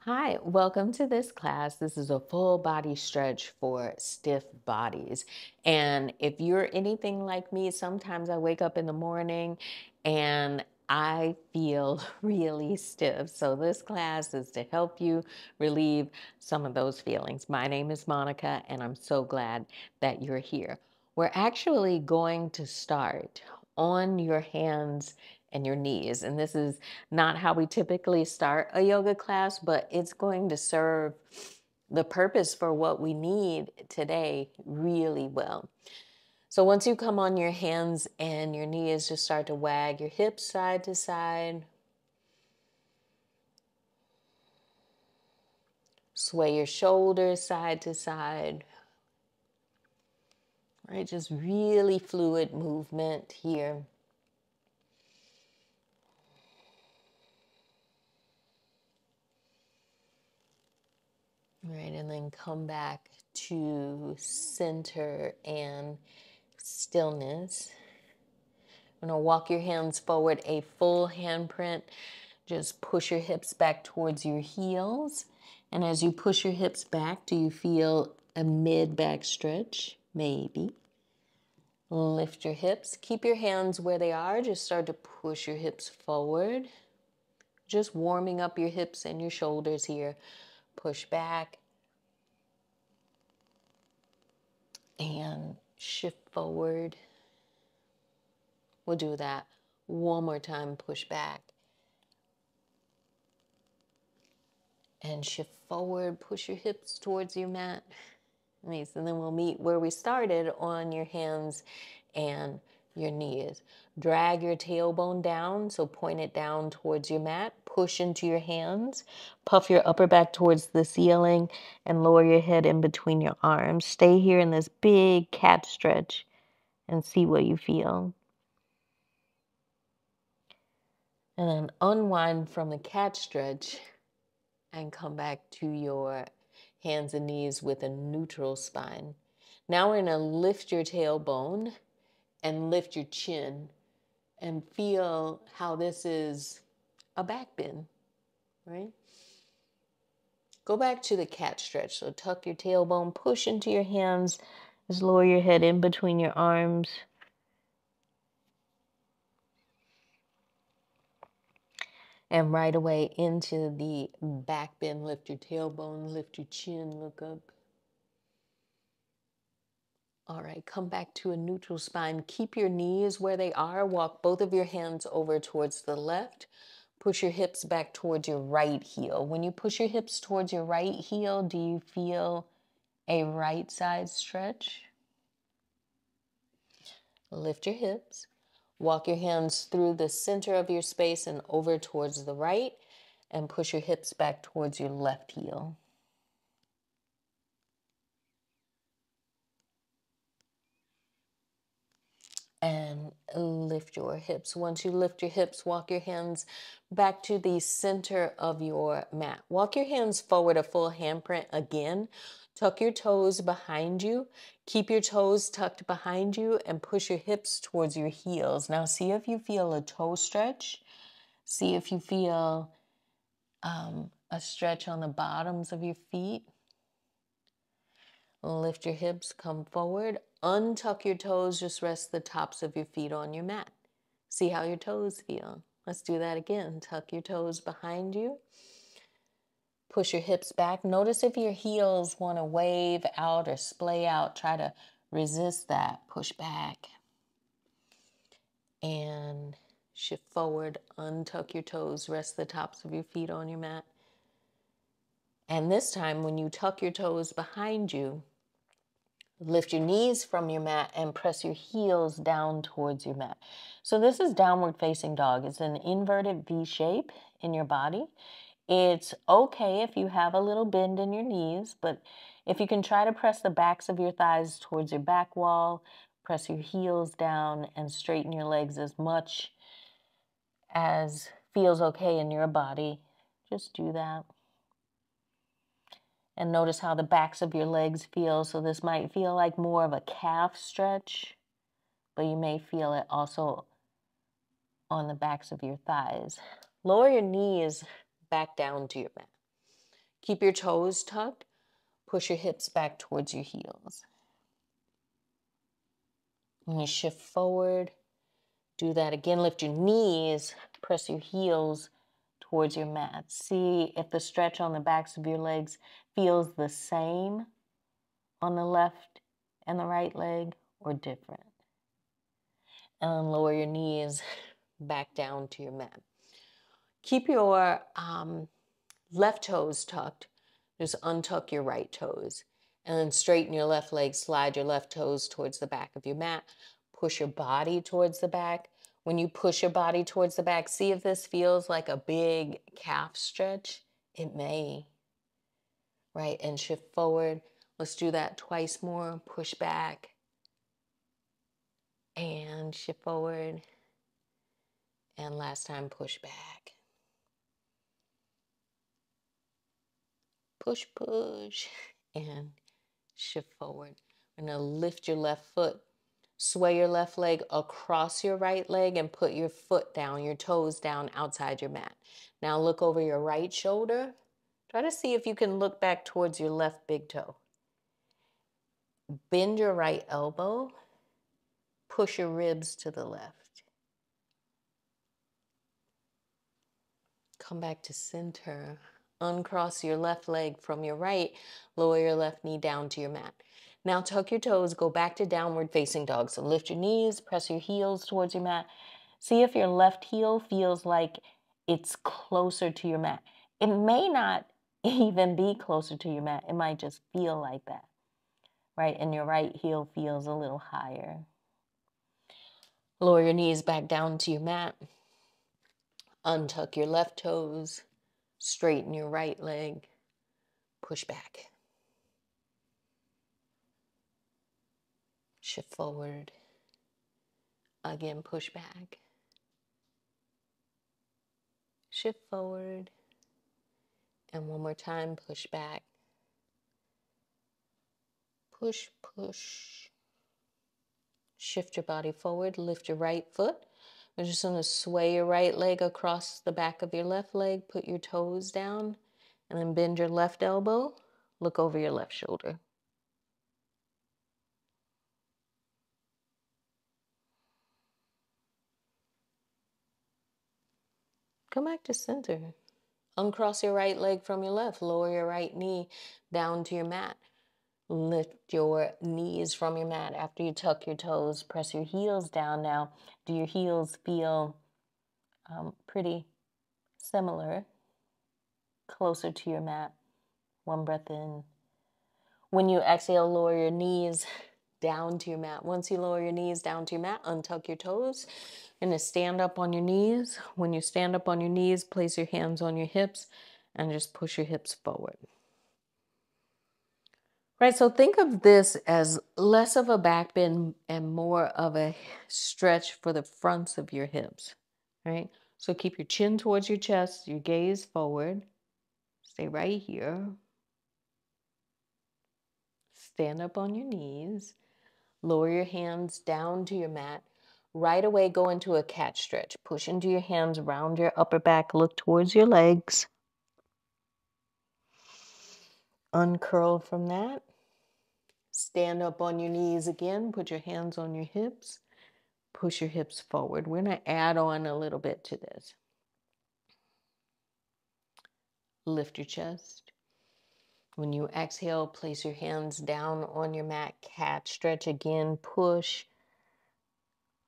Hi, welcome to this class. This is a full body stretch for stiff bodies. And if you're anything like me, sometimes I wake up in the morning and I feel really stiff. So this class is to help you relieve some of those feelings. My name is Monica, and I'm so glad that you're here. We're actually going to start on your hands and your knees. And this is not how we typically start a yoga class, but it's going to serve the purpose for what we need today really well. So once you come on your hands and your knees, just start to wag your hips side to side. Sway your shoulders side to side. Right? Just really fluid movement here. Right, and then come back to center and stillness. I'm going to walk your hands forward, a full handprint. Just push your hips back towards your heels. And as you push your hips back, do you feel a mid-back stretch? Maybe. Lift your hips. Keep your hands where they are. Just start to push your hips forward. Just warming up your hips and your shoulders here. Push back. And shift forward. We'll do that one more time. Push back. And shift forward. Push your hips towards your mat. Nice. And then we'll meet where we started on your hands and your knees. Drag your tailbone down, so point it down towards your mat. Push into your hands. Puff your upper back towards the ceiling and lower your head in between your arms. Stay here in this big cat stretch and see what you feel. And then unwind from the cat stretch and come back to your hands and knees with a neutral spine. Now we're going to lift your tailbone and lift your chin and feel how this is a back bend, right? Go back to the cat stretch. So tuck your tailbone, push into your hands, just lower your head in between your arms. And right away into the back bend, lift your tailbone, lift your chin, look up. All right, come back to a neutral spine. Keep your knees where they are. Walk both of your hands over towards the left. Push your hips back towards your right heel. When you push your hips towards your right heel, do you feel a right side stretch? Lift your hips. Walk your hands through the center of your space and over towards the right, and push your hips back towards your left heel. And lift your hips. Once you lift your hips, walk your hands back to the center of your mat. Walk your hands forward, a full handprint again. Tuck your toes behind you. Keep your toes tucked behind you and push your hips towards your heels. Now see if you feel a toe stretch. See if you feel a stretch on the bottoms of your feet. Lift your hips, come forward, untuck your toes, just rest the tops of your feet on your mat. See how your toes feel. Let's do that again. Tuck your toes behind you. Push your hips back. Notice if your heels want to wave out or splay out. Try to resist that. Push back. And shift forward, untuck your toes, rest the tops of your feet on your mat. And this time, when you tuck your toes behind you, lift your knees from your mat and press your heels down towards your mat. So this is downward facing dog. It's an inverted V shape in your body. It's okay if you have a little bend in your knees, but if you can try to press the backs of your thighs towards your back wall, press your heels down and straighten your legs as much as feels okay in your body, just do that. And notice how the backs of your legs feel. So this might feel like more of a calf stretch, but you may feel it also on the backs of your thighs. Lower your knees back down to your mat. Keep your toes tucked. Push your hips back towards your heels. When you shift forward, do that again. Lift your knees, press your heels towards your mat. See if the stretch on the backs of your legs feels the same on the left and the right leg or different. And lower your knees back down to your mat. Keep your left toes tucked. Just untuck your right toes. And then straighten your left leg. Slide your left toes towards the back of your mat. Push your body towards the back. When you push your body towards the back, see if this feels like a big calf stretch. It may. Right? And shift forward. Let's do that twice more. Push back. And shift forward. And last time, push back. Push, push. And shift forward. We're going to lift your left foot. Sway your left leg across your right leg and put your foot down, your toes down outside your mat. Now look over your right shoulder. Try to see if you can look back towards your left big toe. Bend your right elbow. Push your ribs to the left. Come back to center. Uncross your left leg from your right. Lower your left knee down to your mat. Now tuck your toes, go back to downward facing dog. So lift your knees, press your heels towards your mat. See if your left heel feels like it's closer to your mat. It may not even be closer to your mat. It might just feel like that, right? And your right heel feels a little higher. Lower your knees back down to your mat. Untuck your left toes. Straighten your right leg. Push back. Shift forward. Again, push back. Shift forward. And one more time, push back. Push, push. Shift your body forward. Lift your right foot. We're just going to sway your right leg across the back of your left leg. Put your toes down. And then bend your left elbow. Look over your left shoulder. Come back to center. Uncross your right leg from your left. Lower your right knee down to your mat. Lift your knees from your mat. After you tuck your toes, press your heels down now. Do your heels feel pretty similar, closer to your mat? One breath in. When you exhale, lower your knees down to your mat. Once you lower your knees down to your mat, untuck your toes. You're going to stand up on your knees. When you stand up on your knees, place your hands on your hips and just push your hips forward. Right, so think of this as less of a back bend and more of a stretch for the fronts of your hips, right? So keep your chin towards your chest, your gaze forward. Stay right here. Stand up on your knees. Lower your hands down to your mat. Right away, go into a cat stretch. Push into your hands around your upper back. Look towards your legs. Uncurl from that. Stand up on your knees again. Put your hands on your hips. Push your hips forward. We're going to add on a little bit to this. Lift your chest. When you exhale, place your hands down on your mat. Cat stretch again. Push.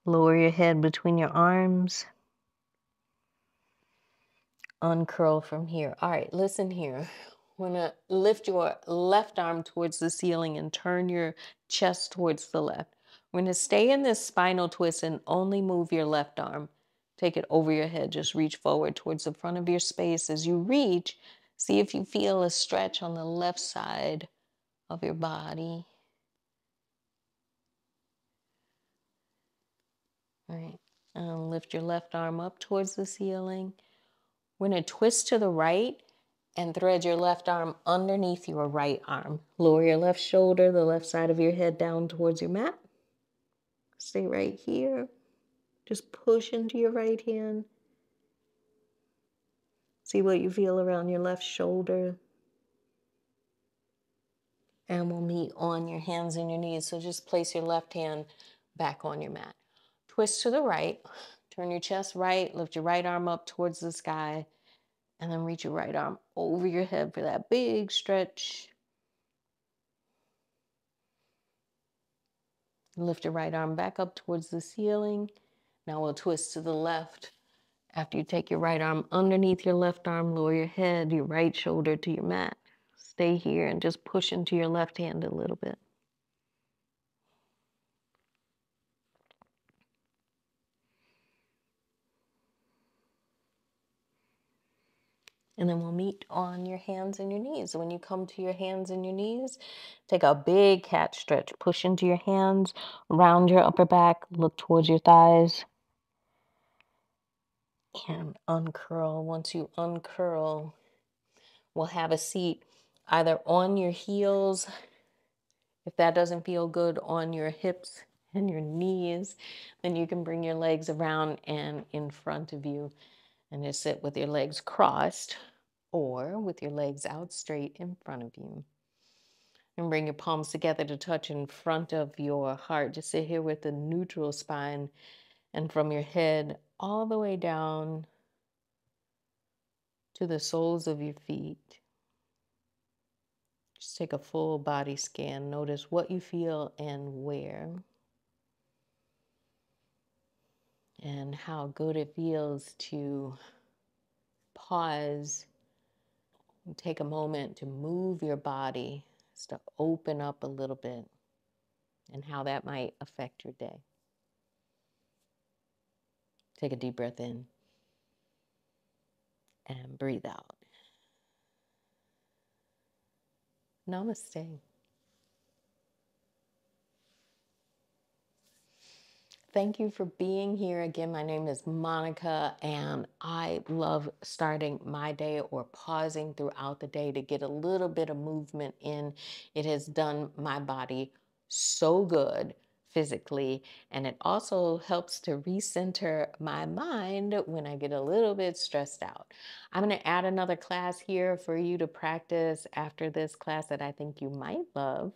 Lower your head between your arms. Uncurl from here. All right, listen here. We're going to lift your left arm towards the ceiling and turn your chest towards the left. We're going to stay in this spinal twist and only move your left arm. Take it over your head. Just reach forward towards the front of your space. As you reach, see if you feel a stretch on the left side of your body. All right. And lift your left arm up towards the ceiling. We're going to twist to the right and thread your left arm underneath your right arm. Lower your left shoulder, the left side of your head down towards your mat. Stay right here. Just push into your right hand. See what you feel around your left shoulder. And we'll meet on your hands and your knees. So just place your left hand back on your mat. Twist to the right, turn your chest right, lift your right arm up towards the sky, and then reach your right arm over your head for that big stretch. Lift your right arm back up towards the ceiling. Now we'll twist to the left. After you take your right arm underneath your left arm, lower your head, your right shoulder to your mat. Stay here and just push into your left hand a little bit. And then we'll meet on your hands and your knees. When you come to your hands and your knees, take a big cat stretch. Push into your hands, round your upper back, look towards your thighs, and uncurl. Once you uncurl, we'll have a seat either on your heels, if that doesn't feel good, on your hips and your knees, then you can bring your legs around and in front of you and just sit with your legs crossed or with your legs out straight in front of you. And bring your palms together to touch in front of your heart. Just sit here with a neutral spine, and from your head all the way down to the soles of your feet. Just take a full body scan. Notice what you feel and where, and how good it feels to pause and take a moment to move your body, just to open up a little bit, and how that might affect your day. Take a deep breath in and breathe out. Namaste. Thank you for being here. Again, my name is Monica, and I love starting my day or pausing throughout the day to get a little bit of movement in. It has done my body so good physically, and it also helps to recenter my mind when I get a little bit stressed out. I'm going to add another class here for you to practice after this class that I think you might love.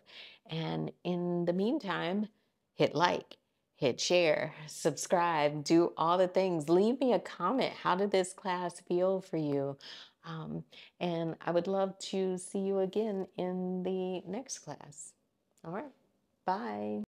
And in the meantime, hit like, hit share, subscribe, do all the things. Leave me a comment. How did this class feel for you? And I would love to see you again in the next class. All right. Bye.